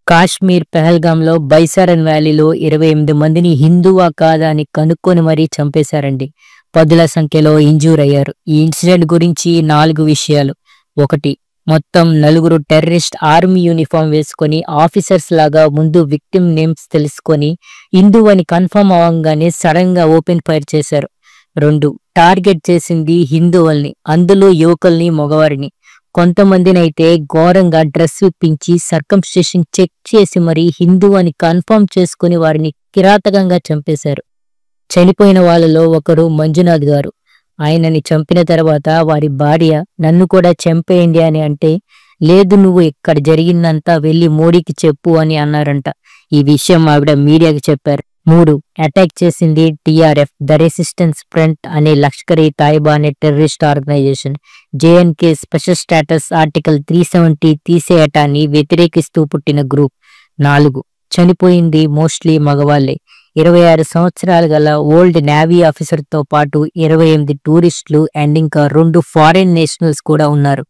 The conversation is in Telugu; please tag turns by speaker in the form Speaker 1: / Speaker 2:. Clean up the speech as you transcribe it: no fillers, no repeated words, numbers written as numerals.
Speaker 1: కాశ్మీర్ పెహల్గాంలో బైసారన్ వ్యాలీలో 28 మందిని హిందువా కాదా అని కనుక్కొని మరీ చంపేశారండి. పదుల సంఖ్యలో ఇంజ్యూర్ అయ్యారు. ఈ ఇన్సిడెంట్ గురించి 4 విషయాలు. 1. మొత్తం 4 టెర్రరిస్ట్ ఆర్మీ యూనిఫామ్ వేసుకొని ఆఫీసర్స్ లాగా ముందు విక్టిమ్ నేమ్స్ తెలుసుకొని హిందూ అని కన్ఫర్మ్ అవ్వగానే సడన్ గా ఓపెన్ ఫైర్ చేశారు. 2. టార్గెట్ చేసింది హిందువుల్ని, అందులో యువకుల్ని, మగవారిని. కొంతమందినైతే ఘోరంగా డ్రెస్ విప్పించి సర్కంస్టేషన్ చెక్ చేసి మరీ హిందూ అని కన్ఫర్మ్ చేసుకుని వారిని కిరాతకంగా చంపేశారు. చనిపోయిన వాళ్ళలో ఒకరు మంజునాథ్ గారు. ఆయనని చంపిన తర్వాత వారి భార్య నన్ను కూడా చంపేయండి అని అంటే, లేదు నువ్వు ఇక్కడ జరిగిందంతా వెళ్ళి మోడీకి చెప్పు అని అన్నారంట. ఈ విషయం ఆవిడ మీడియాకి చెప్పారు. 3. అటాక్ చేసింది టీఆర్ఎఫ్, ద రెసిస్టెన్స్ ఫ్రంట్ అనే లష్కర్-ఇ తాయిబా అనే terrorist organisation. JNK special status article 370 తీసేయటాన్ని వ్యతిరేకిస్తూ పుట్టిన గ్రూప్. 4. చనిపోయింది మోస్ట్లీ మగవాళ్లే. 26 సంవత్సరాలు గల ఓల్డ్ నేవీ ఆఫీసర్ తో పాటు 28 టూరిస్టులు అండ్ ఇంకా 2 ఫారెన్ నేషనల్స్ కూడా ఉన్నారు.